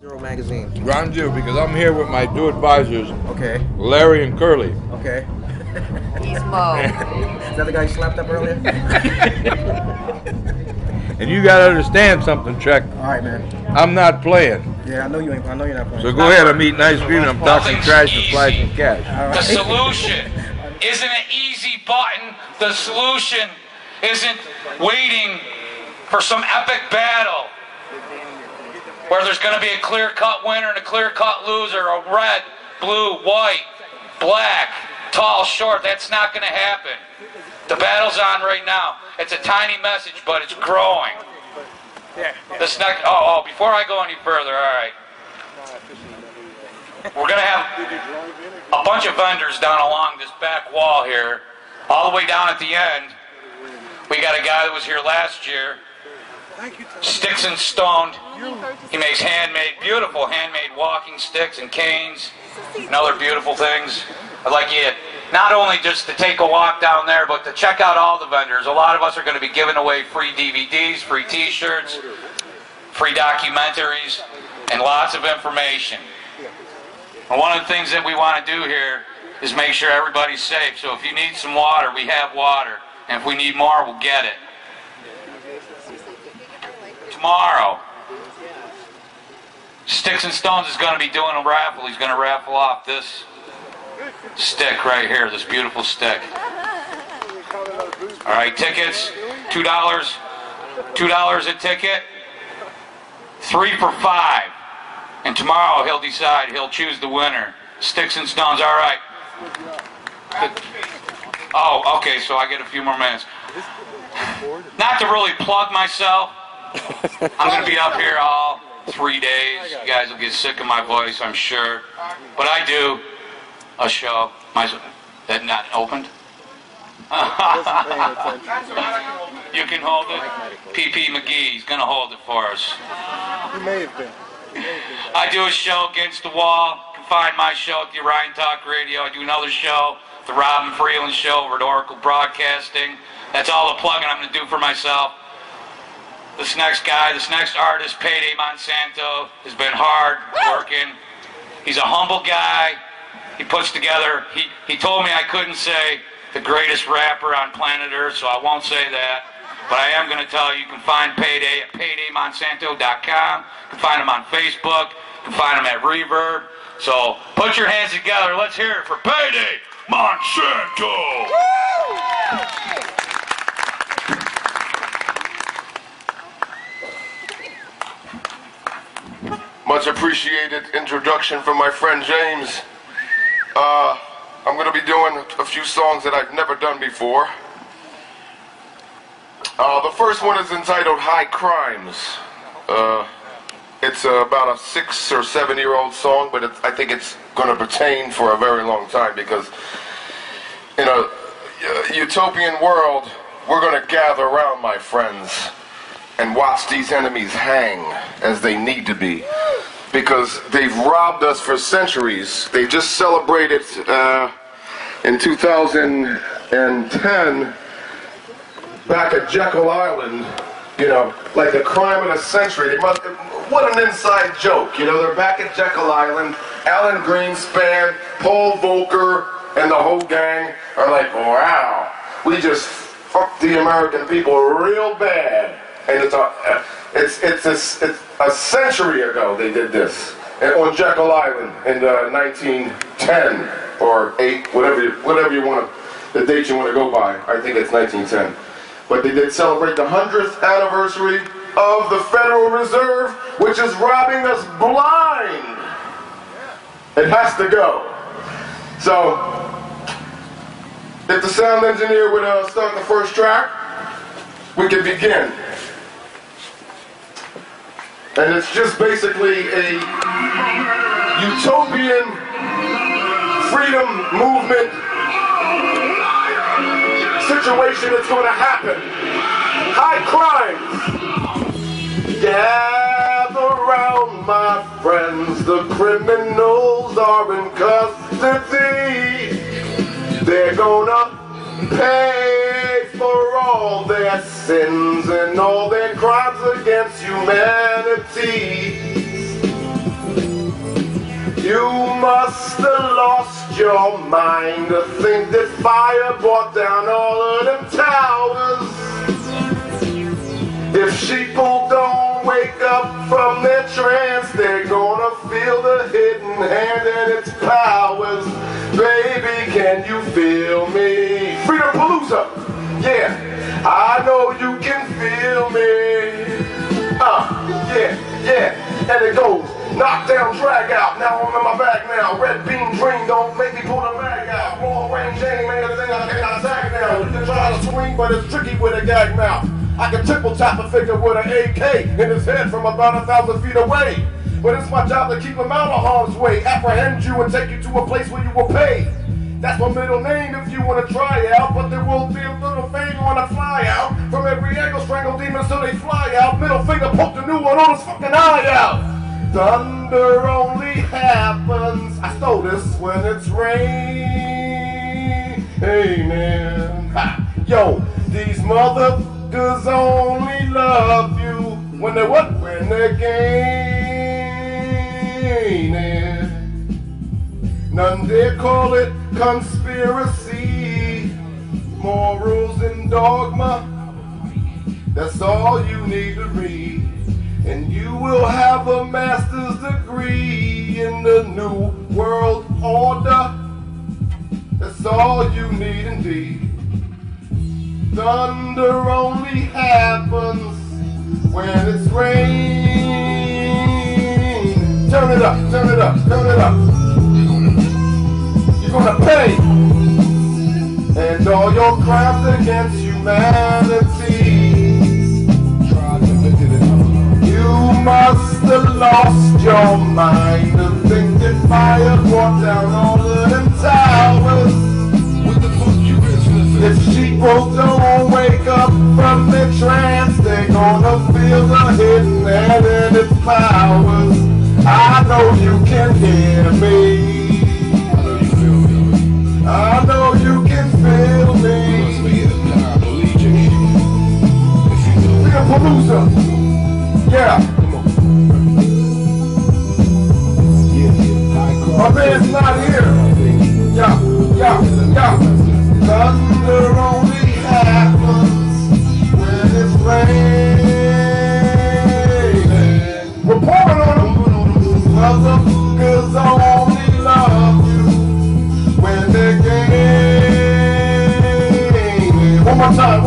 Magazine. Ron Jew, because I'm here with my two advisors. Okay. Larry and Curly. Okay. He's Mo. Is that the guy you slapped up earlier? And you gotta understand something, Chuck. All right, man. I'm not playing. Yeah, I know you ain't. I know you're not playing. So go ahead. I'm eating ice cream and I'm talking trash and flashing cash. The solution isn't an easy button. The solution isn't waiting for some epic battle where there's going to be a clear-cut winner and a clear-cut loser, a red, blue, white, black, tall, short. That's not going to happen. The battle's on right now. It's a tiny message, but it's growing. This next, before I go any further, all right. We're going to have a bunch of vendors down along this back wall here, all the way down at the end. We got a guy that was here last year, Sticks and Stoned. He makes beautiful handmade walking sticks and canes and other beautiful things. I'd like you not only just to take a walk down there, but to check out all the vendors. A lot of us are going to be giving away free DVDs, free t-shirts, free documentaries, and lots of information. And one of the things that we want to do here is make sure everybody's safe. So if you need some water, we have water. And if we need more, we'll get it. Tomorrow, Sticks and Stones is going to be doing a raffle. He's going to raffle off this stick right here, this beautiful stick. All right, tickets, $2. $2 a ticket, 3 for $5. And tomorrow he'll decide, he'll choose the winner. Sticks and Stones, all right. Oh, okay, so I get a few more minutes. Not to really plug myself, I'm going to be up here all 3 days. You guys will get sick of my voice, I'm sure. But I do a show. That not opened? You can hold it. P.P. McGee's going to hold it for us. He may have been. I do a show Against the Wall. You can find my show at the Orion Talk Radio. I do another show, the Robin Freeland Show over at Oracle Broadcasting. That's all the plugging I'm going to do for myself. This next artist, Payday Monsanto, has been hard working. He's a humble guy. He puts together, he told me I couldn't say the greatest rapper on planet Earth, so I won't say that. But I am going to tell you, you can find Payday at paydaymonsanto.com. You can find him on Facebook. You can find him at Reverb. So put your hands together. Let's hear it for Payday Monsanto. Much appreciated introduction from my friend James. I'm going to be doing a few songs that I've never done before. The first one is entitled High Crimes. It's about a 6 or 7 year old song, but I think it's going to pertain for a very long time because in a utopian world, we're going to gather around, my friends, and watch these enemies hang as they need to be. Because they've robbed us for centuries. They just celebrated in 2010 back at Jekyll Island, you know, like the crime of the century. What an inside joke, you know. They're back at Jekyll Island. Alan Greenspan, Paul Volcker, and the whole gang are like, wow, we just fucked the American people real bad. And it's a century ago they did this on Jekyll Island in 1910 or 8, whatever you want to, the date you want to go by. I think it's 1910. But they did celebrate the 100th anniversary of the Federal Reserve, which is robbing us blind. It has to go. So, if the sound engineer would start the first track, we can begin. And it's just basically a utopian freedom movement situation that's going to happen. High crimes. Gather round, my friends, the criminals are in custody. They're gonna pay for all their sins and all their crimes against humanity. You must have lost your mind to think that fire brought down all of them towers. If sheeple don't wake up from their trance, they're gonna feel the hidden hand and its powers. Baby, can you feel me? Freedompalooza, yeah, I know you can feel me. Yeah, and it goes. Knock down, drag out, now I'm in my bag now. Red beam dream, don't make me pull the mag out. Long range aim, ain't a thing I cannot tag now. You can try to swing, but it's tricky with a gag mouth. I can triple tap a figure with an AK in his head from about 1,000 feet away. But it's my job to keep him out of harm's way, apprehend you and take you to a place where you will pay. That's my middle name if you want to try out, but there will be a little favor on a fly out. From every angle, strangle demons till they fly out. Middle finger, poke the new one on his fucking eye out. Thunder only happens, I stole this, when it's rain. Hey man, ha. Yo, these motherfuckers only love you when they're what? When they're gaining. None dare call it conspiracy, morals and dogma. That's all you need to read. And you will have a master's degree in the new world order. That's all you need indeed. Thunder only happens when it's rain. Turn it up, turn it up, turn it up. You're gonna pay. And all your crimes against humanity. You must have lost your mind to think that fire brought down all of them towers. If sheeple don't wake up from their trance, they're gonna feel the hidden hand and its powers. I know you can hear me. I know you can feel me. Freedompalooza. Yeah. My man's not here. Yeah. Thunder only happens when it's raining. We're pouring on them. Motherfuckers only love you when they're gaining. One more time.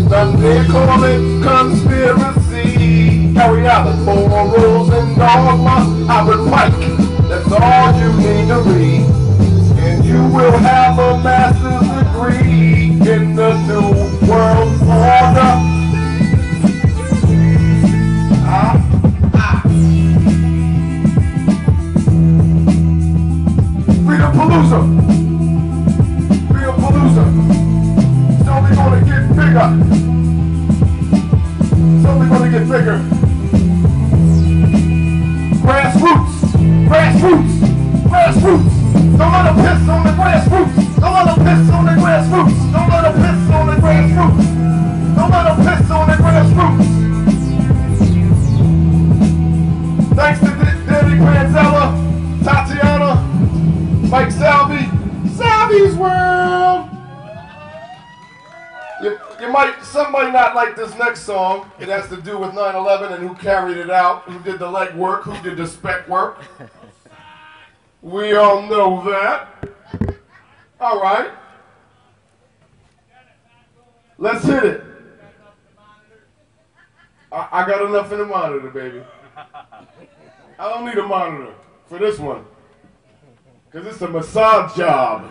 Thunder call it conspiracy. Carry out the morals and dogma. Albert Pike, that's all you need to read. And you will have a master's degree in the new world order. Freedompalooza. It's only gonna get bigger. Bigger. Grassroots. Don't let them piss on the grassroots. Don't let them piss on the grassroots. Thanks to Danny Granzella, Tatiana, Mike Salvy's World. Some might not like this next song. It has to do with 9/11 and who carried it out, who did the leg work, who did the spec work. We all know that. All right. Let's hit it. I got enough in the monitor, baby. I don't need a monitor for this one, because it's a massage job.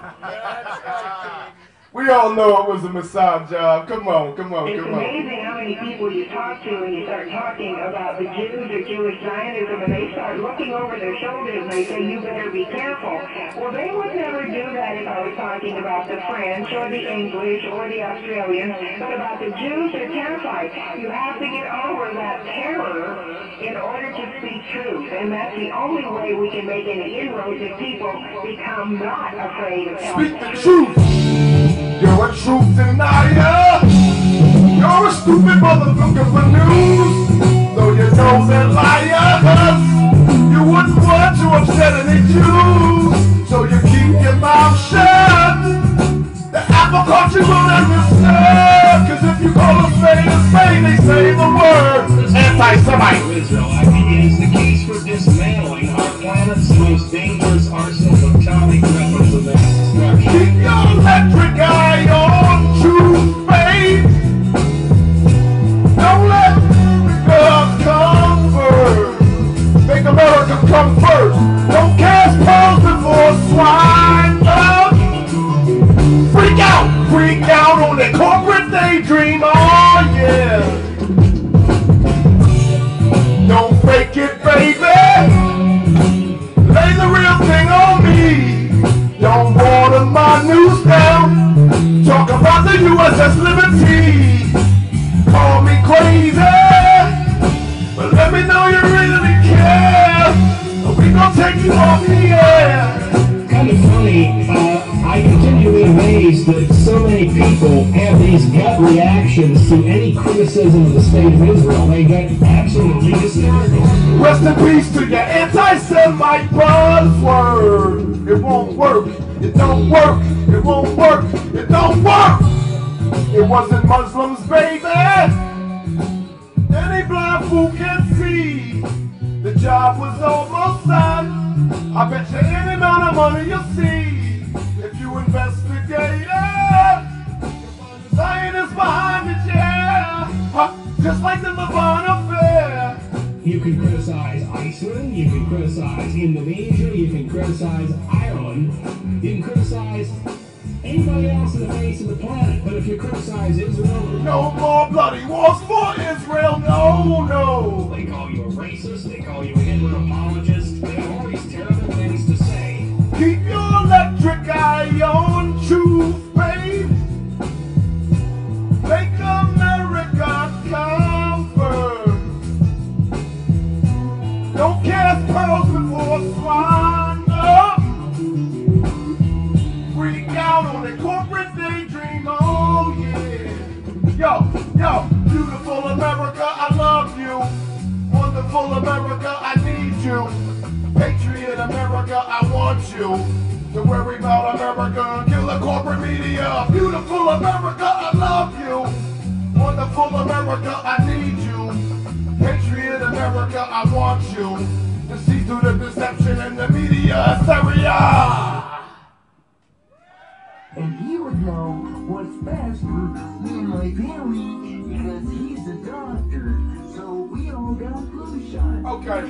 We all know it was a massage job. Come on. It's amazing how many people you talk to and you start talking about the Jews or Jewish Zionism, and they start looking over their shoulders and they say, you better be careful. Well, they would never do that if I was talking about the French or the English or the Australians, but about the Jews, they're terrified. You have to get over that terror in order to speak truth, and that's the only way we can make any inroads if people become not afraid of telling Speak the truth. You're a truth denier. You're a stupid motherfucker for news. Though you know they're liars, you wouldn't want to upset better than you, so you keep your mouth shut. The apple culture will understand, cause if you call a spade a spade, they say the word anti-Semite. Israel, I think it is the case for dismantling our planet's most dangerous arsenal of atomic weapons of mass destruction. Keep your electric eye on true faith. Don't let America come first. Make America come first. Don't cast pearls before swine. Freak out on that corporate daydream. Oh yeah. Don't fake it, baby. Lay the real thing on me. Don't water my news down. Talk about the USS Liberty. Call me crazy, but let me know you really care. We gon' take you off the air. Kind of funny, I continually amazed that so many people have these gut reactions to any criticism of the state of Israel. They get absolutely hysterical. Rest in peace to your anti-Semite buzzword. It won't work. It don't work. It won't work. It don't work. It wasn't Muslims, baby. Any blind fool can see. The job was almost done. I bet you any amount of money you'll see. If you investigate it, Zionists behind it, yeah. Just like the Levant affair. You can criticize Iceland, you can criticize Indonesia, you can criticize Ireland, you can criticize anybody else in the face of the planet, but if you criticize Israel, no more bloody wars for Israel, no. They call you a racist, they call you a Hitler apologist, they have all these terrible things to say. Keep your electric eye on truth, babe. Make America come first. Don't cast pearls before swine up. Freak out on the corporate daydream, oh yeah. Yo, beautiful America, I love you. Wonderful America, I need you. Patriot America, I want you. To worry about America, kill the corporate media. Beautiful America, I love you. Wonderful America, I need you. Patriot America, I want you. To see through the deception and the media hysteria. And he would know what's best for me and my family because he's a doctor. So we all got flu shots. Okay.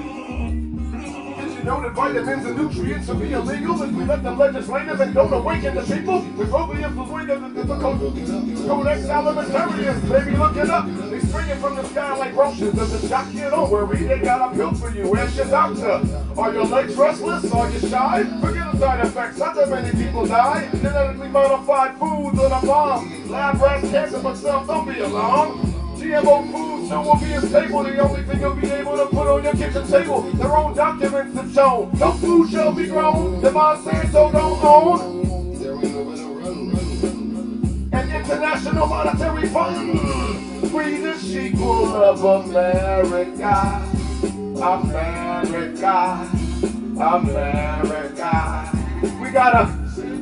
Did you know that vitamins and nutrients will be illegal if we let the legislators and don't awaken the people? With opium, the Codex Alimentarius, baby, look it up. They springing from the sky like roaches. Does it shock you? Don't worry, they got a pill for you. Ask your doctor. Are your legs restless? Are you shy? Forget the side effects. Not that many people die. Genetically modified foods are the bomb. Lab rats, cancer, but still, don't be alarmed. GMO food soon will be a staple. The only thing you'll be able to put on your kitchen table. Their own documents have shown no food shall be grown that Monsanto don't own. An international monetary fund. Free the sheeple of America. America. America. We gotta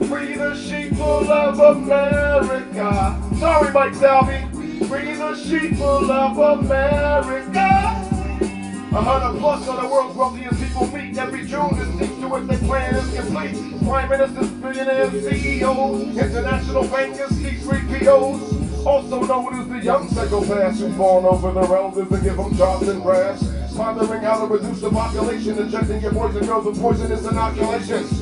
free the sheeple of America. Sorry, Mike Salvi. Free the sheeple of America. 100 plus of the world's wealthiest people meet every June to speak to what their plan is complete. Prime ministers, billionaires, CEOs, international bankers, C3POs, also known as the young psychopaths who fawn over their elders and give them jobs and grass. Pondering how to reduce the population, injecting your boys and girls with poisonous inoculations.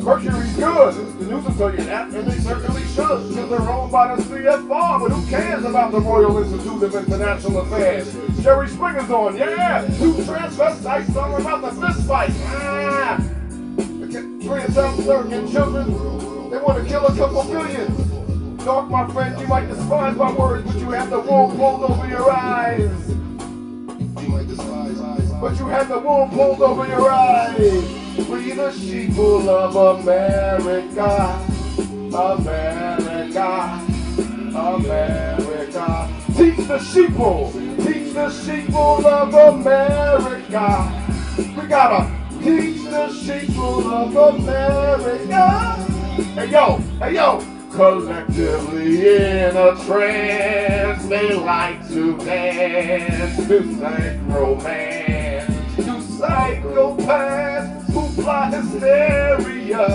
Mercury's good. The news will tell you that, and they certainly should, because they're owned by the CFR, but who cares about the Royal Institute of International Affairs? Jerry Springer's on, yeah! Two transvestites talking about the fist fight. Trans-American children, they want to kill a couple billion. Dark, my friend, you might despise my words, but you have the wool pulled over your eyes. But you had the wool pulled over your eyes. Free the sheeple of America. America. America. Teach the sheeple of America. We gotta Teach the sheeple of America. Hey yo, collectively in a trance, they like to dance to psych romance, to psychopaths who plot hysteria.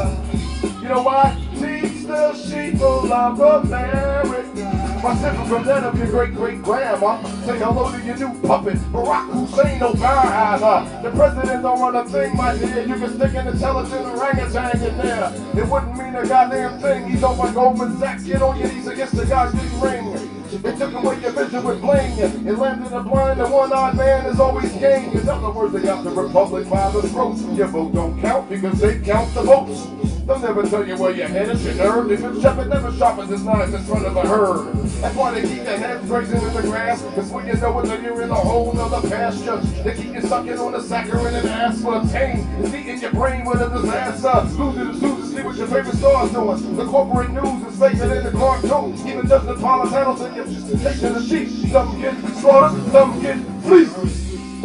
You know why? Teach the sheeple of America. My sister from that of your great-great-grandma. Say hello to your new puppet, Barack Hussein Obama. The president don't run a thing, my dear. You can stick an intelligent orangutan in there. It wouldn't mean a goddamn thing. He's on my Goldman Sachs. Get on your knees against the goddamn ring. They took away your vision with bling. It landed a blind and one-eyed man is always king. In other words, they got the republic by the throat. Your vote don't count because they count the votes. They'll never tell you where you're headed, you're nerd. If it's shepherd never sharpens his knives in front of a herd. That's why they keep their heads grazing in the grass. Cause when you know what you're in a whole nother pasture. They keep you sucking on a saccharin and ass for a pain. It's eating your brain with a disaster. Losing the suit to see what your favorite star's doing. The corporate news is faker than the cartoon. Even Justin Napolitano said you're taking the sheep. Some get slaughtered, some get fleeced.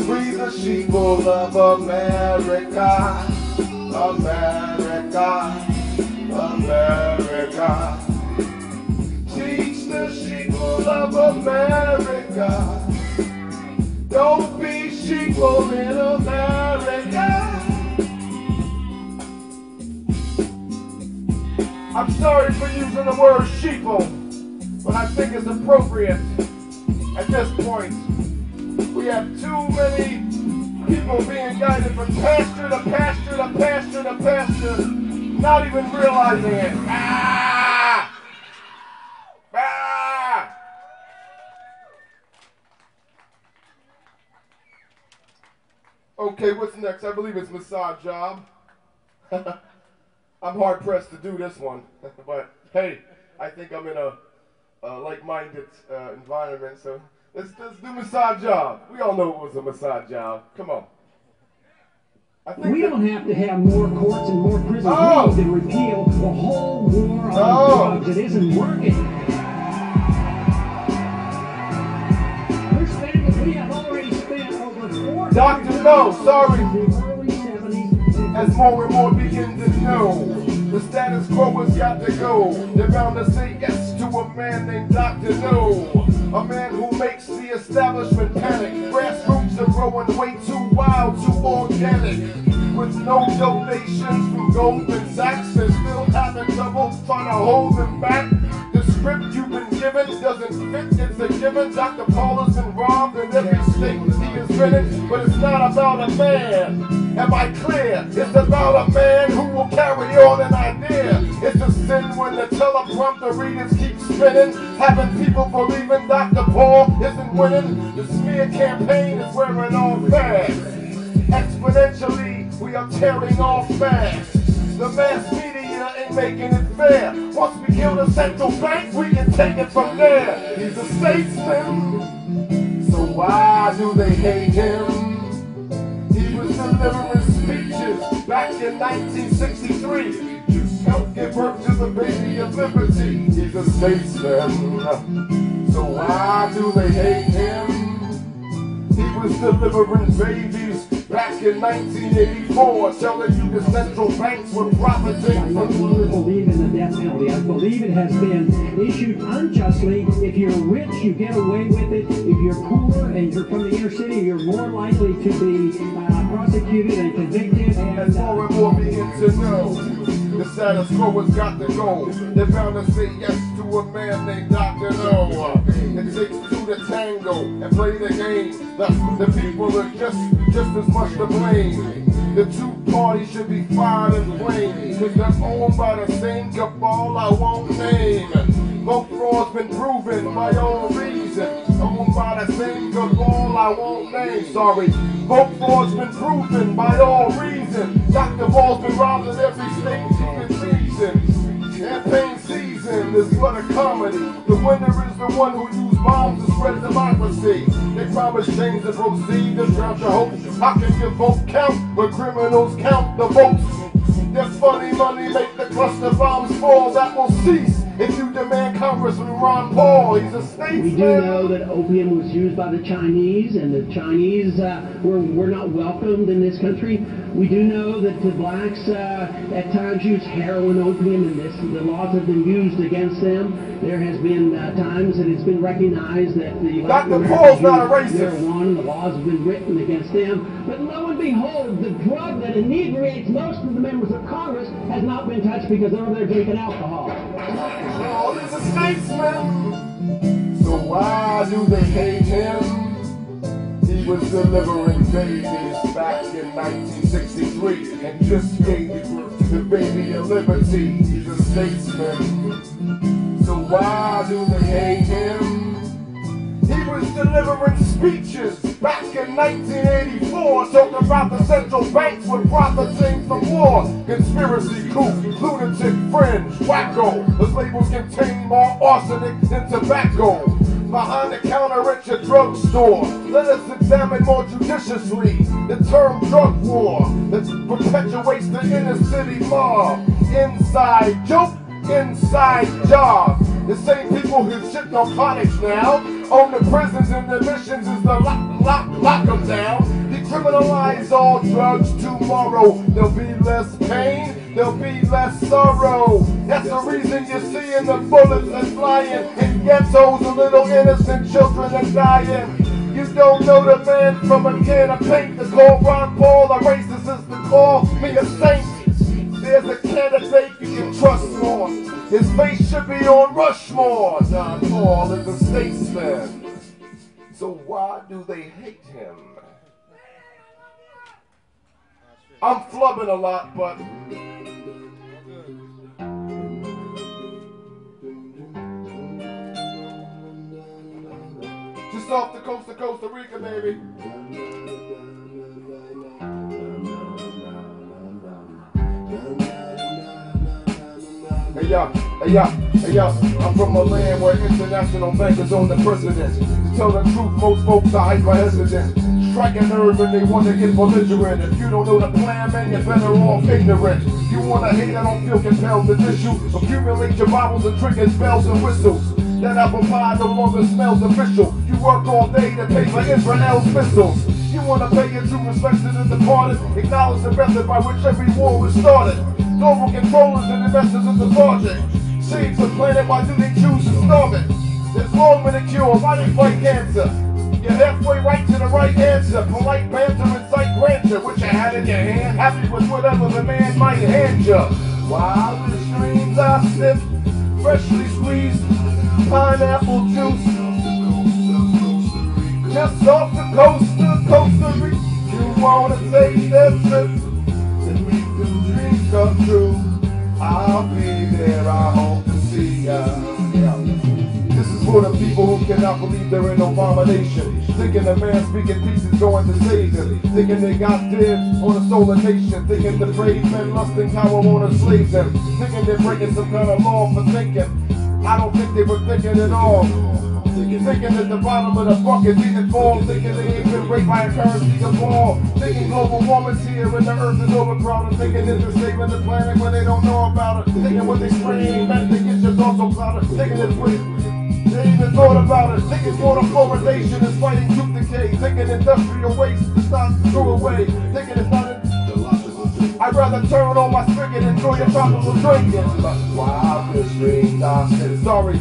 Free the sheeple of America. America, America. Teach the sheeple of America. Don't be sheeple in America. I'm sorry for using the word sheeple, but I think it's appropriate at this point. We have too many people being guided from pasture to pasture to pasture to pasture, not even realizing it. Ah! Ah! Okay, what's next? I believe it's massage job. I'm hard pressed to do this one, but hey, I think I'm in a like-minded environment, so let's do massage job. We all know it was a massage job. Come on. We don't have to have more courts and more prisons. We need to repeal the whole war on drugs. It isn't working. We have already spent over 4 Dr. No, sorry. As more and more begin to know, the status quo has got to go. They're bound to say yes to a man named Dr. No. A man who makes the establishment panic. Grassroots are growing way too wild, too organic. With no donations from Goldman Sachs, they're still having trouble trying to hold them back. The script you've been given doesn't fit, it's a given. Dr. Paul has been robbed in every state he has been in. But it's not about a man, am I clear? It's about a man who will carry on an idea. It's a sin when the teleprompter readers keep spinning, having people believing Dr. Paul isn't winning. The smear campaign is wearing on fast. Exponentially, we are tearing off fast. The mass media ain't making it fair. Once we kill the central bank, we can take it from there. He's a statesman, so why do they hate him? He was delivering speeches back in 1963. Helped give birth to the baby of liberty. He's a statesman, so why do they hate him? He was delivering babies back in 1984, telling you the central banks were profiting. I no longer believe in the death penalty. I believe it has been issued unjustly. If you're rich, you get away with it. If you're poor and you're from the inner city, you're more likely to be prosecuted and convicted. As more and more begin to know, the status quo has got to go. They're bound to say yes to a man named Dr. No. It takes two to tango and play the game. The people are just as much to blame. The two parties should be fired and blamed, cause they're owned by the same cabal I won't name. Vote fraud's been proven by all reason, owned by the same cabal I won't name. Sorry, vote fraud's been proven by all reason. Dr. Paul's been robbed in every state chicken season. Campaign season is what a comedy. The winner is the one who used bombs to spread democracy. They promise change and proceed to drown your hopes. How can your vote count when criminals count the votes? Their funny money make the cluster bombs fall. That will cease If you demand Congressman Ron Paul, he's a statesman. We do know that opium was used by the Chinese, and the Chinese were not welcomed in this country. We do know that the blacks at times use heroin, opium, and the laws have been used against them. There has been times that it's been recognized that the Dr. Paul's not a racist. Marijuana, and the laws have been written against them. But lo and behold, the drug that inebriates most of the members of Congress has not been touched because they're over there drinking alcohol. Paul is a statesman, so why do they hate him? He was delivering babies back in 1963 and just gave the baby a liberty. He's a statesman, so why do they hate him? He was delivering speeches back in 1984 talking about the central banks were profiting from war. Conspiracy, coup, lunatic, fringe, wacko. The labels contain more arsenic than tobacco. Behind the counter at your drugstore, let us examine more judiciously the term drug war that perpetuates the inner city mob. Inside joke, inside job. The same people who shit narcotics now own the prisons and the missions is the lock them down. Decriminalize all drugs tomorrow. There'll be less pain, there'll be less sorrow. That's the reason you're seeing the bullets are flying in ghettos and little innocent children are dying. You don't know the man from a can of paint to call Ron Paul a racist is to call me a saint. There's a candidate you can trust more. His face should be on Rushmore. John Paul is a statesman. So why do they hate him? I'm flubbing a lot, but just off the coast of Costa Rica, baby. Hey yo, I'm from a land where international bankers own the president. To tell the truth, most folks are hyper hesitant. Strike a nerve and they want to get belligerent. If you don't know the plan, man, you're better off ignorant. You want to hate, I don't feel compelled to diss you. Accumulate your Bibles and trinkets, bells and whistles. That apple pie no longer smells official. You work all day to pay for Israel's missiles. You want to pay your true respect to the departed. Acknowledge the method by which every war was started. Global controllers and investors in the project. Saves the planet, why do they choose to starve it? There's wrong with a cure, why they fight cancer? You're halfway right to the right answer. Polite banter and sight grandeur, what you had in your hand. Happy with whatever the man might hand you. While the streams I sip, freshly squeezed pineapple juice. Just off the coast of Costa Rica. You wanna take that trip and make them dreams come true. I'll be there, I hope to see ya. This is for the people who cannot believe they're in abomination. Thinking the man speaking peace is going to save them. Thinking they got dibs on a stolen nation. Thinking the brave men lusting power want to slave them. Thinking they're breaking some kind of law for thinking. I don't think they were thinking at all. Thinking at the bottom of the bucket didn't fall. Thinking they ain't been raped by a currency of all. Thinking global warming's here and the earth is overcrowded. Thinking that they're saving the planet when they don't know about it. Thinking what they spray ain't meant to get your thoughts so clouded. Thinking it's what they ain't even thought about it. Thinking water fluoridation is fighting tooth decay. Thinking industrial waste is not throw away. Thinking it's not I'd rather turn on my spigot and enjoy a tropical drinking. But while the streams I said sorry.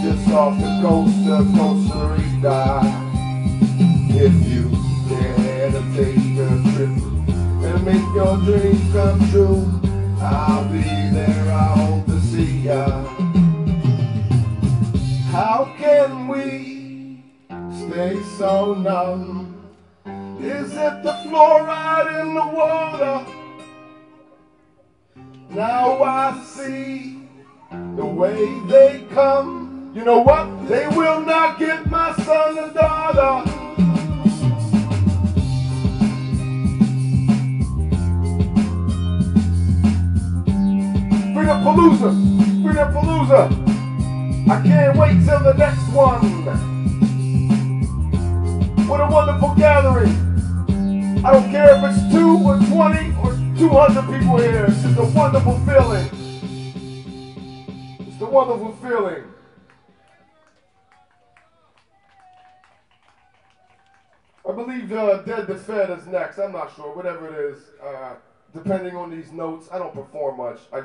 Just off the coast of Costa Rica. If you dare to take a trip and make your dreams come true, I'll be there, I hope to see ya. How can we stay so numb? Is it the fluoride in the water? Now I see the way they come. You know what? They will not get my son and daughter. Freedompalooza! Freedompalooza! I can't wait till the next one. What a wonderful gathering. I don't care if it's 2 or 20 or 200 people here. It's just a wonderful feeling. wonderful feeling. I believe Dead the Fed is next. I'm not sure. Whatever it is, depending on these notes, I don't perform much. I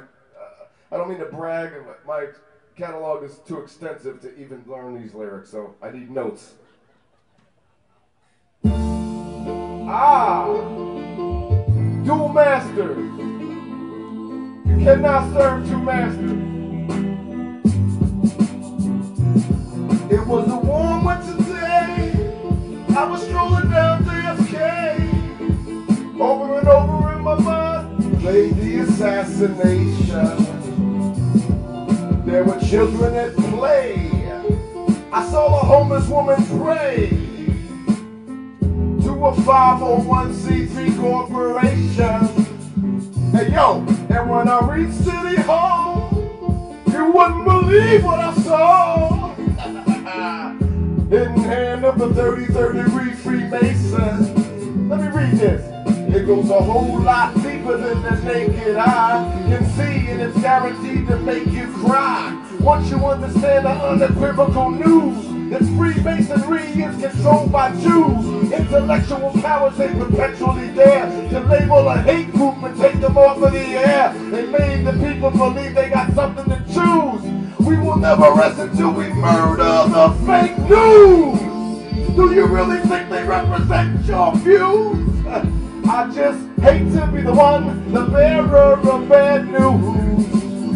don't mean to brag. My catalog is too extensive to even learn these lyrics, so I need notes. Dual masters. You cannot serve two masters. It was a warm winter day. I was strolling down JFK. Over and over in my mind played the assassination. There were children at play. I saw a homeless woman pray to a 501c3 corporation. Hey yo, and when I reached City Hall, you wouldn't believe what I saw. Hidden hand of the 33rd degree Freemason. Let me read this. It goes a whole lot deeper than the naked eye can see, and it's guaranteed to make you cry. Once you understand the unequivocal news, that Freemasonry is controlled by Jews. Intellectual powers they perpetually dare to label a hate group and take them off of the air. They made the people believe they got something to choose. We will never rest until we murder the fake news. Do you really think they represent your views? I just hate to be the one, the bearer of bad news.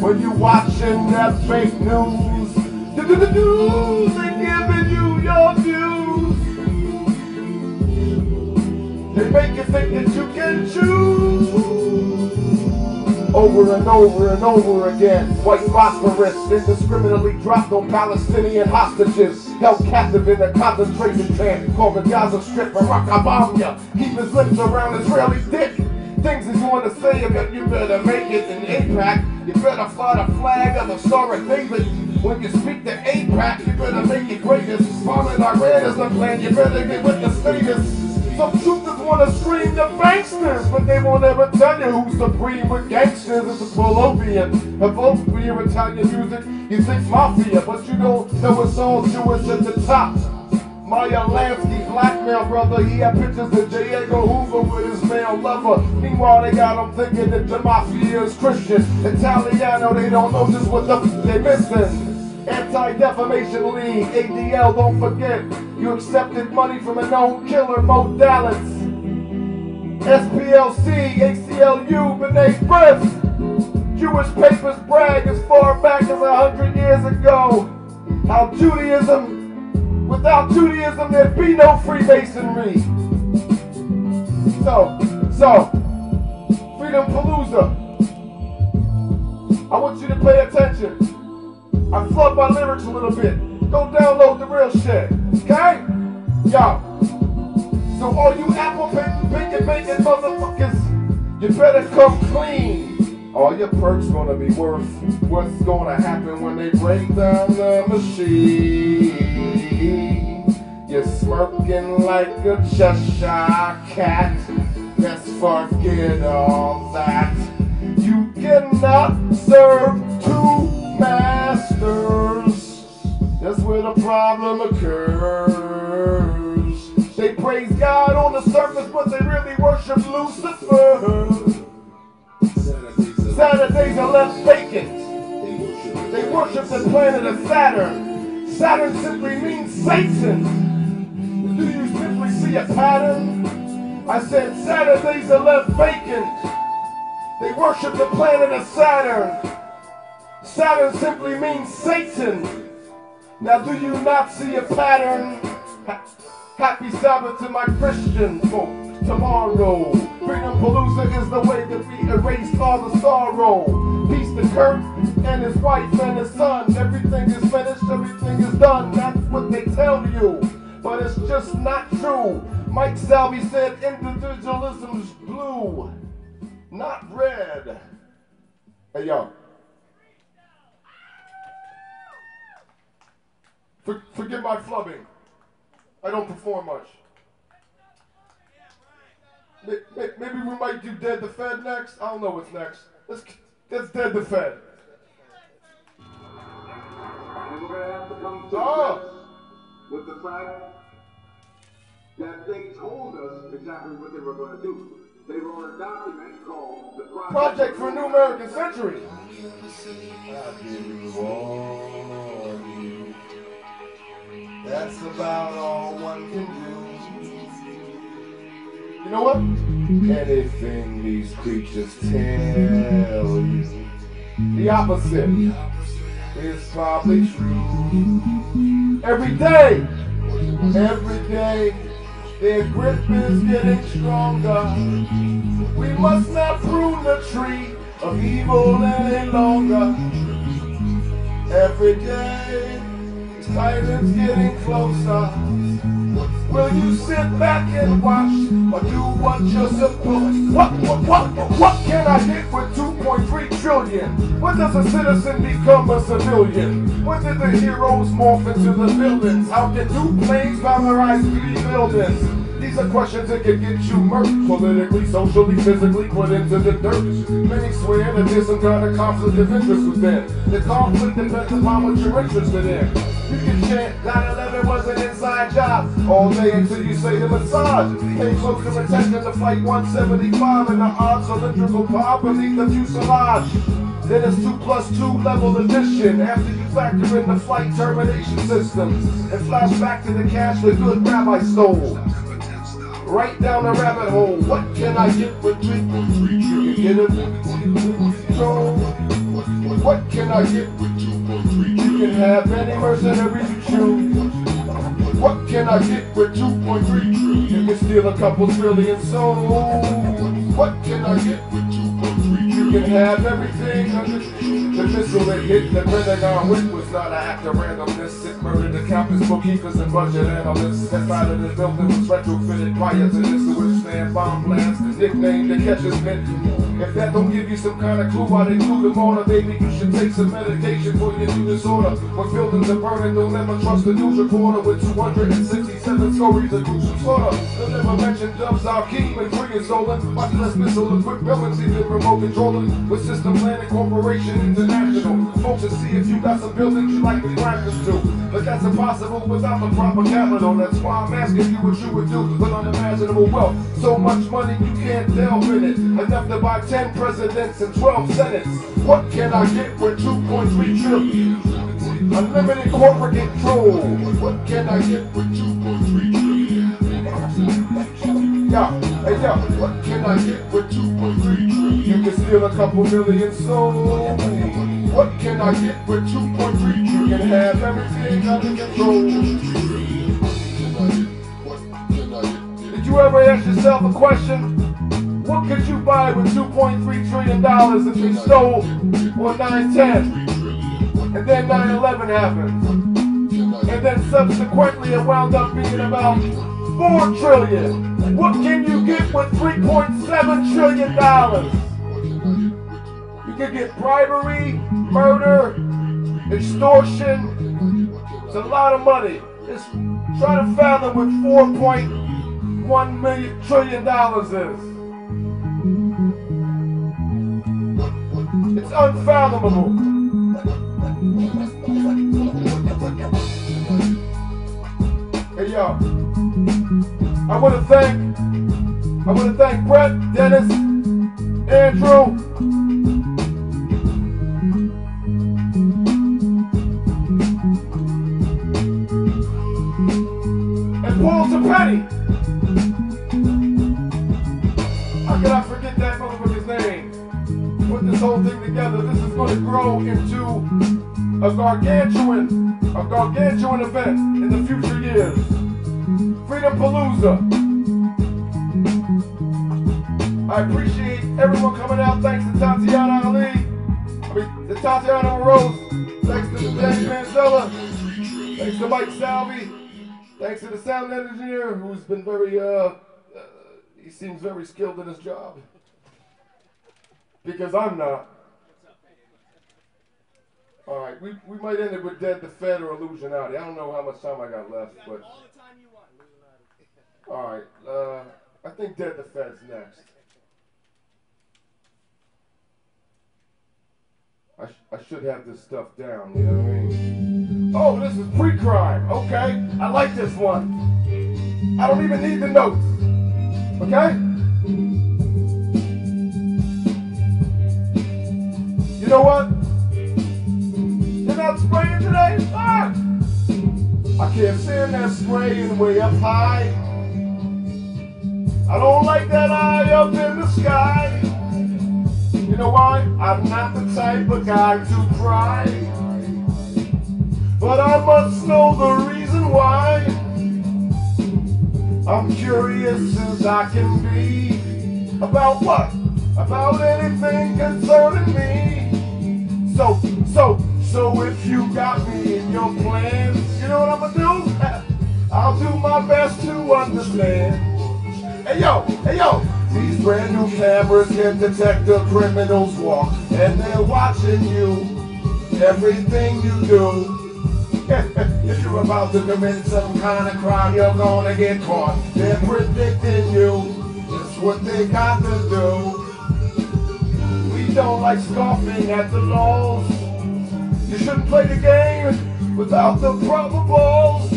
When you watching that fake news, the news ain't giving you your views. They make you think that you can choose. Over and over and over again, white phosphorus indiscriminately dropped on Palestinian hostages, held captive in a concentration camp called the Gaza Strip. Barack Obama keep his lips around Israeli dick. Things that you want to say about you better make it in APAC. You better fly the flag of the Star of David. When you speak to APAC, you better make it greatest. Bombing Iran is the plan, you better get with the status. Some truthers want to scream the banksters, but they won't ever tell you who's supreme with gangsters. It's a Polovian. Evoke when your Italian music, you think mafia, but you don't know it's all Jewish at the top. Maya Lansky, blackmail brother, he had pictures of J. Edgar Hoover with his male lover. Meanwhile, they got him thinking that the mafia is Christian. Italiano, they don't know just what the they missing. Anti-Defamation League, ADL, don't forget. You accepted money from a known killer, Mo Dallas. SPLC, ACLU, B'nai B'rith. Jewish papers brag as far back as 100 years ago. How Judaism, without Judaism, there'd be no Freemasonry. So, Freedompalooza. I want you to pay attention. I flood my lyrics a little bit. Go download the real shit, okay? Yo. So all you apple bacon motherfuckers, you better come clean. All your perks gonna be worth what's gonna happen when they break down the machine. You're smirking like a Cheshire cat. Let's forget all that. You cannot serve two masters. That's where the problem occurs. They praise God on the surface, but they really worship Lucifer. Saturdays are left vacant. They worship the planet of Saturn. Saturn simply means Satan. Do you simply see a pattern? I said Saturdays are left vacant. They worship the planet of Saturn. Saturn simply means Satan. Now do you not see a pattern? Happy Sabbath to my Christian folk tomorrow. Freedompalooza is the way that we erase all the sorrow. Peace to Kurt and his wife and his son. Everything is finished, everything is done. That's what they tell you, but it's just not true. Mike Salvi said individualism's blue, not red. Hey yo. Forgive my flubbing. I don't perform much. Maybe we might do Dead the Fed next. I don't know what's next. Let's Dead the Fed. Oh. With the fact that they told us exactly what they were going to do. They wrote a document called the Project for a New American Century. I give you all you. That's about all one can do. You know what? Anything these creatures tell you, the opposite is probably true. Every day, their grip is getting stronger. We must not prune the tree of evil any longer. Every day, silence getting closer. Will you sit back and watch or do what you're supposed? What can I get with 2.3 trillion? When does a citizen become a civilian? When did the heroes morph into the villains? How did two planes valorize 3 buildings? These are questions that can get you murked, politically, socially, physically, put into the dirt. Many swear that there's some kind of conflict of interest within. The conflict depends upon what you're interested in. You can chant 9/11 was an inside job all day until you say the massage. Pay closer attention to Flight 175 and the odd cylindrical pod beneath the fuselage. Then it's 2+2 level addition after you factor in the flight termination systems and flash back to the cash the good rabbi stole. Right down the rabbit hole. What can I get with 3.3 trillion? Get it? Control. What can I get with 2.3 trillion? You can have any mercenary you choose. What can I get with 2.3 trillion? You can steal a couple trillion souls. What can I get with 2.3 trillion? You can have everything under the missile that hit the Pentagon with was not an act of randomness. It murdered the campus bookkeepers and budget analysts. That side of the building was retrofitted prior to this to withstand bomb blasts. Nicknamed the catcher's mitt. If that don't give you some kind of clue why they threw them on, maybe you should take some medication for your new disorder. When buildings are burning, don't ever trust the news reporter with 267 stories of gruesome slaughter. They'll never mention Dubs, Akeem, and Free and Zolan. Watch less missile-equipped buildings, even remote controlling with System Planning Corporation International. Folks to see if you got some buildings you like to crack them to. But that's impossible without the proper capital. That's why I'm asking you what you would do with unimaginable wealth. So much money you can't delve in it. Enough to buy 10 presidents and 12 senates. What can I get with 2.3 trillion? Unlimited corporate control. What can I get with 2.3 trillion? Yo, what can I get with 2.3 trillion? You can steal a couple million souls. What can I get with 2.3 trillion? You can have everything under control. Did you ever ask yourself a question? What could you buy with $2.3 trillion if they stole on 9/10? And then 9/11 happened. And then subsequently it wound up being about $4 trillion. What can you get with $3.7 trillion? You can get bribery, murder, extortion. It's a lot of money. Just try to fathom what $4.1 trillion is. It's unfathomable. Hey yo, I want to thank Brett, Dennis, Andrew, and Paul Tapetti. How can I forget that motherfucker's name? Put this whole thing together. This is going to grow into a gargantuan event in the future years. Freedompalooza. I appreciate everyone coming out. Thanks to Tatiana Ali. To Tatiana Rose. Thanks to Danny Mancella. Thanks to Mike Salvi. Thanks to the sound engineer who's been very, he seems very skilled in his job. Because I'm not. Alright, we might end it with Dead the Fed or Illusionati. I don't know how much time I got left, but. Alright, I think Dead the Fed's next. I should have this stuff down, you know what I mean? Oh, this is pre-crime. Okay, I like this one. I don't even need the notes. Okay? You know what? You're not spraying today? Fine. I can't stand that spraying way up high. I don't like that eye up in the sky. You know why? I'm not the type of guy to cry. But I must know the reason why. I'm curious as I can be. About what? About anything concerning me. So if you got me in your plans, you know what I'm gonna do? I'll do my best to understand. Hey yo, these brand new cameras can detect the criminals walk, and they're watching you, everything you do. If you're about to commit some kind of crime, you're gonna get caught. They're predicting you, it's what they got to do. We don't like scoffing at the laws. You shouldn't play the game without the proper balls.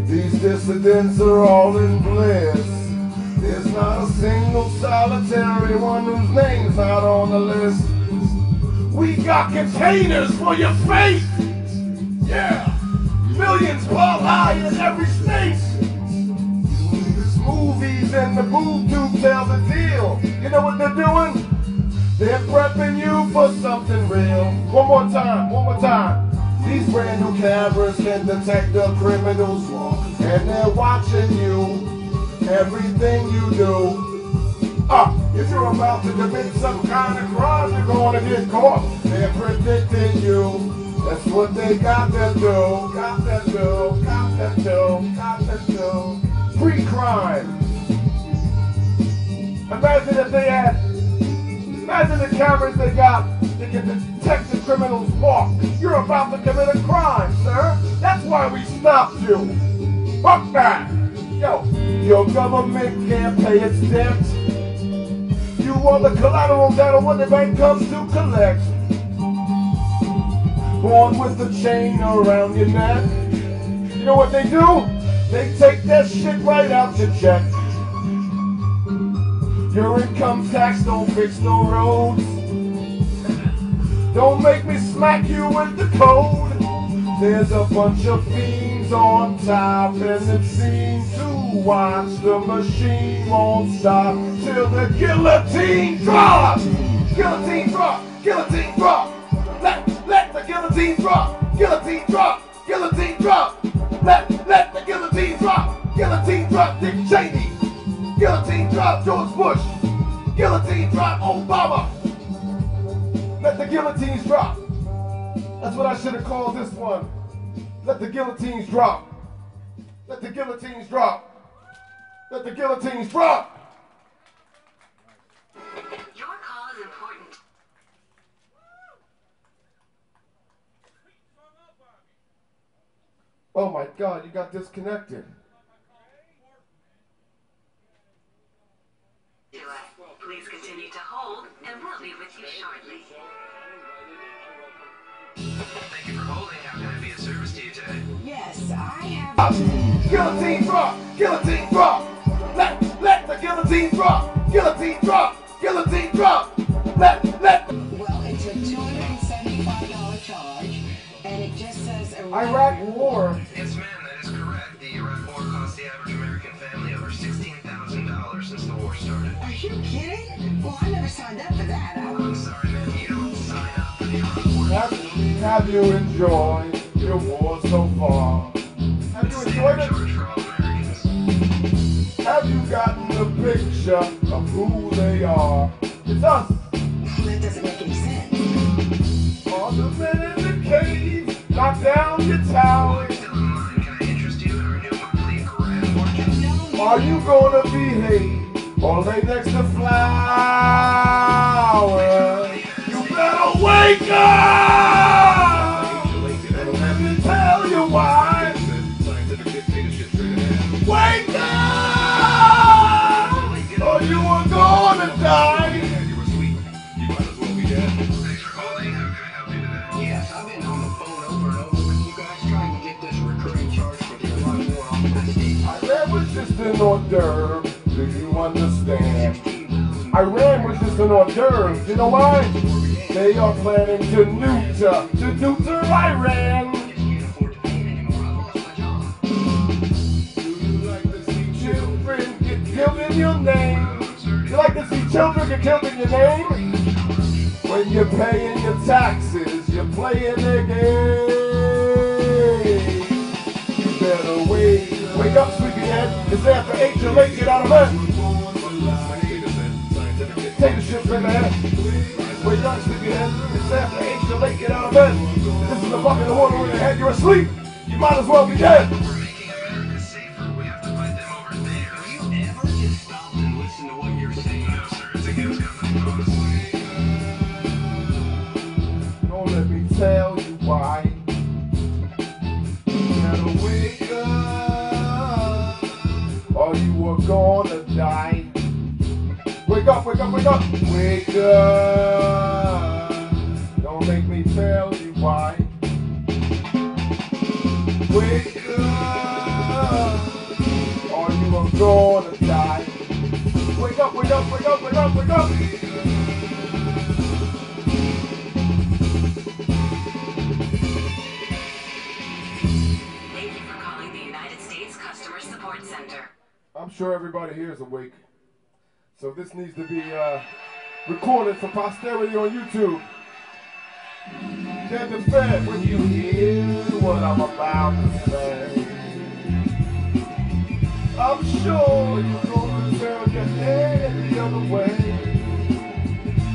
These dissidents are all in bliss. There's not a single solitary one whose name's not on the list. We got containers for your face. Yeah, millions pop high in every state. These movies and the boob tube tell the deal. You know what they're doing? They're prepping you for something real. One more time. These brand new cameras can detect the criminals walk, and they're watching you, everything you do. If you're about to commit some kind of crime, you're gonna get caught. They're predicting you. That's what they got to do. Pre-crime. Imagine if they had. Imagine the cameras they got that can detect the criminals walk. You're about to commit a crime, sir. That's why we stopped you. Fuck that. Yo, your government can't pay its debt. You are the collateral that when the bank comes to collect. Born with the chain around your neck. You know what they do? They take that shit right out your check. Your income tax don't fix no roads. Don't make me smack you with the code. There's a bunch of fiends on top, and it seems to watch the machine won't stop till the guillotine drops. Guillotine drop, guillotine drop. Let the guillotine drop, guillotine drop, guillotine drop. Let the guillotine drop, guillotine drop. Dick Cheney. Guillotine drop, George Bush. Guillotine drop, Obama. Let the guillotines drop. That's what I should have called this one. Let the guillotines drop. Let the guillotines drop. Let the guillotines drop. Your call is important. Oh my God, you got disconnected. Please continue to hold, and we'll be with you shortly. Thank you for holding. How can I be of service to you today? Yes, I have. Guillotine drop! Guillotine drop! Let the guillotine drop! Guillotine drop! Guillotine drop! Let. Well, it's a $275 charge, and it just says Iraq War. Yes, ma'am, that is correct. The Iraq War cost the average American family over $16,000 since the war started. Are you kidding? Well, I never signed up for that. I'm sorry, ma'am. You don't sign up for the Iraq War. Have you enjoyed your war so far? Have you enjoyed it? For all Americans. Have you gotten the picture of who they are? It's us. That doesn't make any sense. All the men in the cave, knock down your tower. Still in line. Can I interest you in our new monthly grand fortune? Are you gonna behave or lay next to flowers? You better wake up! And let me tell you why. Wake up! Or you are gonna die. Thanks for holding. How can I help you today? Yes, I've been on the phone over an hors d'oeuvre. Do you understand? Iran was just an hors d'oeuvre. You know why? They are planning to neuter Iran. Children get killed in your name. You like to see children get killed in your name? When you're paying your taxes, you're playing their game. You better wake up, sleepyhead. It's after 8, you're late, get out of bed. Dictatorship in there. Wake up, sleepyhead. It's after 8, you're late, get out of bed. This is the bucket of water in your head, you're asleep. You might as well be dead. Don't let me tell you why. You gotta wake up, or you are gonna die. Wake up, wake up, wake up, wake up. Don't make me tell you why. Wake up, or you are gonna die. Wake up, wake up, wake up, wake up, wake up. Thank you for calling the United States Customer Support Center. I'm sure everybody here is awake. So this needs to be recorded for posterity on YouTube. Get the fed when you hear what I'm about to say. I'm sure you're going to turn your head the other way.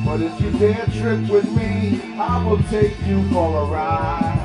But if you dare trip with me, I will take you for a ride.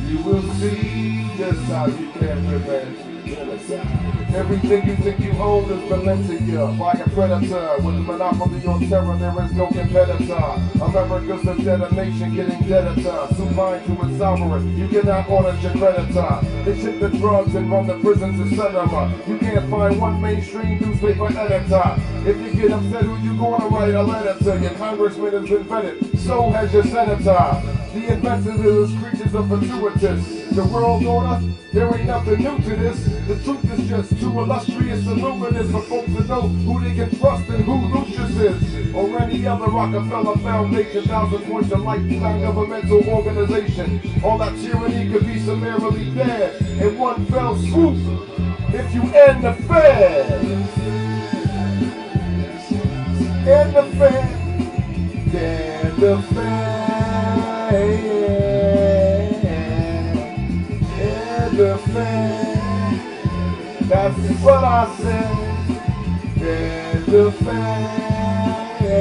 You will see just how you can prevent genocide. Everything you think you own is Valencia by a predator. With a monopoly on terror, there is no competitor. America's a detonation, getting deader. Supine to its sovereign, you cannot audit your creditor. They ship the drugs and run the prisons, etc. You can't find one mainstream newspaper editor. If you get upset, who you gonna write a letter to? Your congressman has been vetted, so has your senator. The inventors of these creatures are fortuitous. The world order, there ain't nothing new to this. The truth is just too illustrious and luminous for folks to know who they can trust and who Lucius is. Or any other Rockefeller Foundation, 1,000 points of lifetime governmental organization. All that tyranny could be summarily dead in one fell swoop if you end the Fed. End the Fed. End the Fed. The Fed, that's what I said. Yeah, the Fed.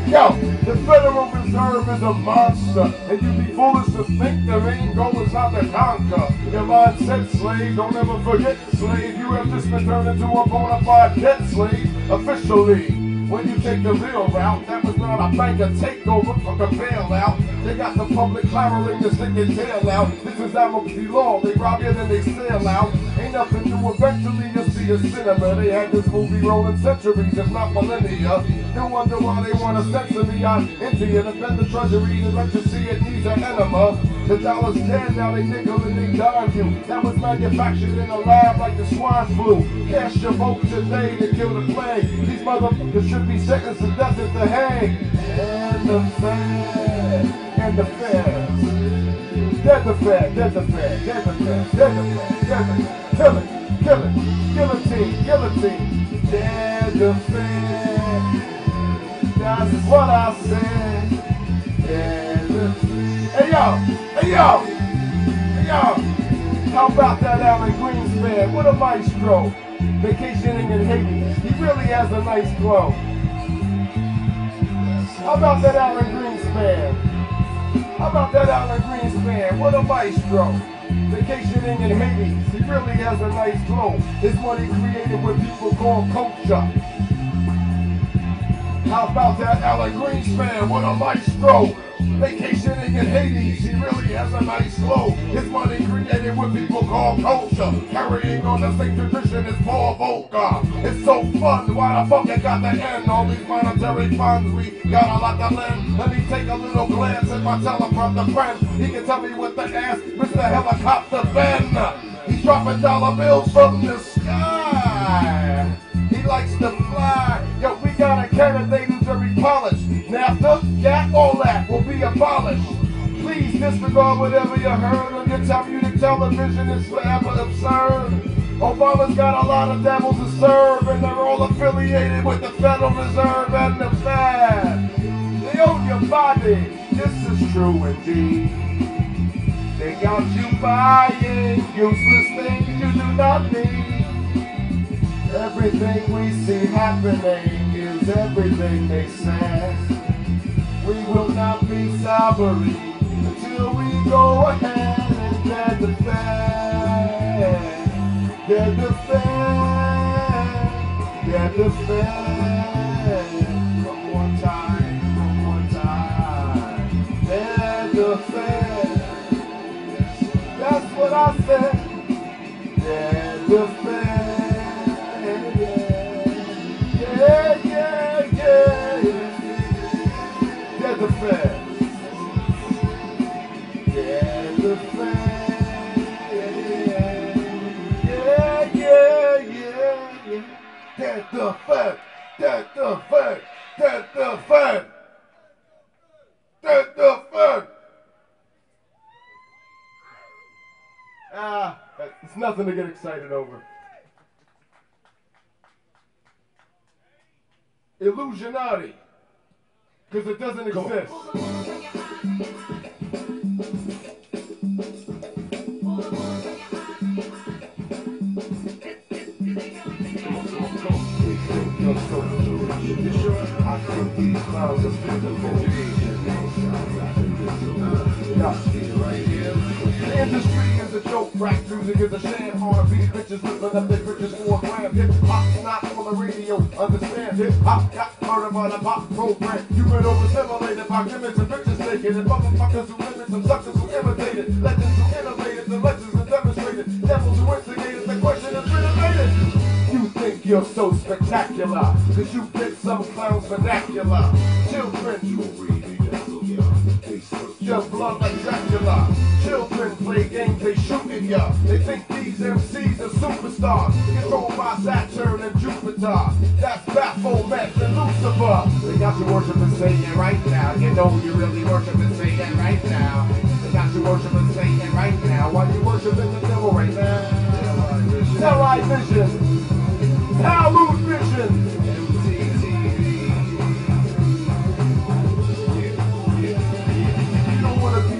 Yo, the Federal Reserve is a monster, and you be foolish to think there ain't goals out to conquer. Your mindset, slave, don't ever forget, slave. You have just been turned into a bona fide debt slave, officially. When you take the real route, that was not a banker takeover or a bailout. They got the public clamoring to stick their tail out. This is amnesty law, they rob you then they sail out. Ain't nothing new, eventually you'll see a cinema. They had this movie rolling centuries, if not millennia. No wonder why they want to censor me out into you. Defend the treasury and let you see it needs an enema. The dollar's dead, now they nickel and they dime you. That was manufactured in a lab like the swine flu. Cast your vote today to kill the plague. These motherfuckers should be sentenced to death at the Hague. And the Fed, and the Fed. Dead the Fed, dead the Fed, dead the Fed, dead the Fed, dead the Fed. Kill it, kill it, guillotine, guillotine. Dead the Fed. That's what I said. Dead the Fed. Hey yo, hey yo, hey yo. How about that Alan Greenspan? What a maestro. Vacationing in Haiti. He really has a nice glow. How about that Alan Greenspan? How about that Alan Greenspan? What a maestro. Vacationing in Haiti. He really has a nice glow. His money created what people call culture. How about that Alan Greenspan? What a maestro. Vacationing in Haiti, he really has a nice glow. His money created what people call culture. Carrying on the same tradition as Paul Volcker. It's so fun, why the fuck it got to end? All these monetary funds, we got a lot to lend. Let me take a little glance at my teleprompter friend. He can tell me what to ask, Mr. Helicopter Ben. He's dropping dollar bills from the sky. He likes to fly. Yo, we got a candidate who's very polished. NAFTA, that, all that will be abolished. Please disregard whatever you heard on your community television. It's forever absurd. Obama's got a lot of devils to serve, and they're all affiliated with the Federal Reserve and the Fed. They own your body. This is true indeed. They got you buying useless things you do not need. Everything we see happening is everything they say. We will not be sorry until we go ahead and get the Fed. Get the Fed. Get the Fed. One more time. One more time. Get the Fed. That's what I said. Get the Fed. Yeah, yeah, yeah. Get the Fed. Get the Fed. Yeah, yeah, yeah. Get the Fed. Get the Fed. Get the Fed. Get the Fed. It's nothing to get excited over. Illusionati, because it doesn't exist. I think these clowns are physical. The industry is a joke, rap music is a sham, R&B bitches living up their bridges for a gram. Hip hop's not on the radio, understand? Hip hop got murdered by the pop program. You've been overstimulated by gimmicks and bitches taking it. Motherfuckers who limit and suckers who imitated. Legends who innovated, the legends who demonstrated. Devils who instigated, the question is renovated. You think you're so spectacular, cause you get some clown's vernacular. Children, your blood like Dracula. Children play games, they shooting ya. They think these MCs are superstars. Controlled by Saturn and Jupiter. That's Baphomet and Lucifer. They got you worshiping Satan right now. You know you really worshiping Satan right now. They got you worshiping Satan right now. While you worshiping the devil right now. Terror vision. Hallowed vision.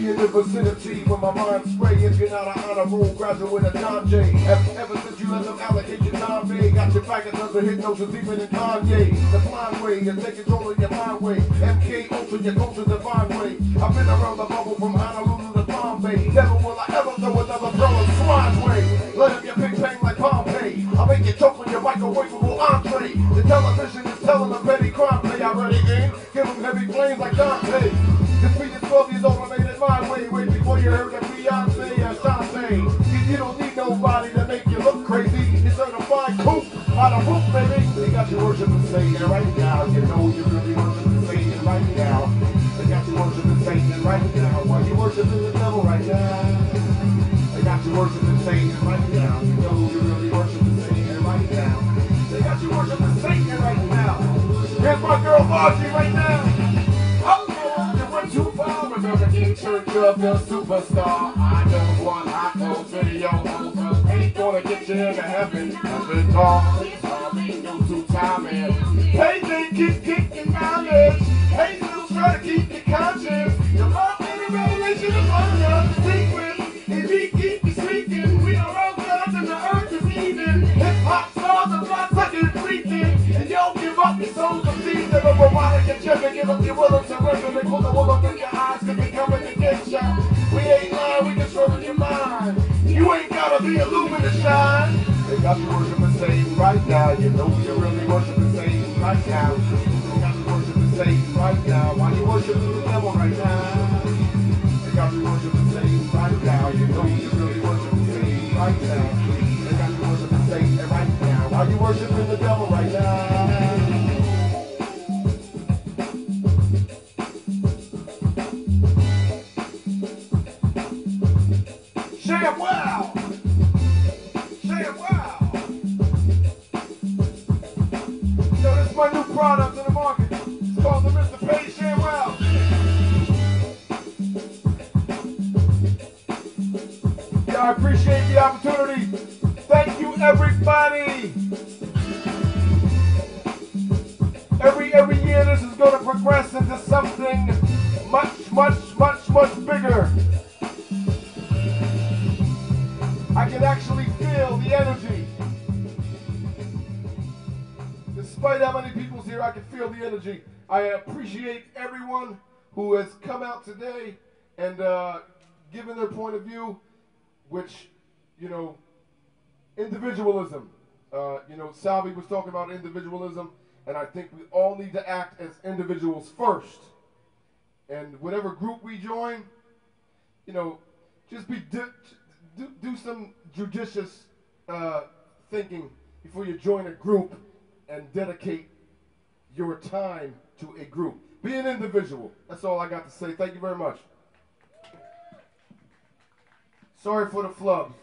In the vicinity when my mind spray. If you're not an honor roll graduate of John J. Ever since you let them allocate your time pay, got your back another hypnosis deeper than Kanye. The blind way, you take control of your mind way. MK Ultra, your culture divine way. I've been around the bubble from Honolulu to Bombay. Never will I ever throw another girl a swine's way. Let up your big bang like Pompeii. I'll make you choke on your microwavable entree. The television is telling a petty crime play. I ready aim, give them heavy flames like Dante. This beat is 12 years old, I made it my way. Way before you heard of Beyonce or Shantae. You don't need nobody to make you look crazy. You're certified coop out of roof, baby. They got you worshiping Satan right now. You know you really worshiping Satan right now. They got you worshiping Satan right now. While you worshiping the devil right now. They got you worshiping Satan right now. You know you really worshiping Satan right now. They got you worshiping Satan right now. Here's my girl Margie right now. Too far, remember King Church of the superstar. I know one hot old video ain't gonna get you into heaven. I've been called, you two time and Payday keep kicking knowledge. Hey, little try to keep your conscience. Your love and the revelation of honor. Secret, and he keep you speaking. We are all gods and the earth is even. Hip hop stars are blood sucking and freaking. And y'all give up your souls of season. But while you never give up your will and surrender, they pull the wool up in your eyes to become an addiction. We ain't lying, we controlling your mind. You ain't gotta be illumined to shine. They got you worshiping Satan right now. You know you're really worshiping Satan right now. They got you worshiping Satan right now. Why you worshiping the devil right now? They got you worshiping Satan right now. You know you're really worshiping Satan right now. They got you worshiping Satan right now. Why you worshiping the devil right now? Wow! I appreciate the opportunity. Thank you, everybody. Every year this is going to progress into something much bigger. I can actually feel the energy. Despite how many people's here, I can feel the energy. I appreciate everyone who has come out today and given their point of view, which, you know, individualism. You know, Salvi was talking about individualism, and I think we all need to act as individuals first. And whatever group we join, you know, just do some judicious thinking before you join a group and dedicate your time to a group. Be an individual. That's all I got to say. Thank you very much. Sorry for the flubs.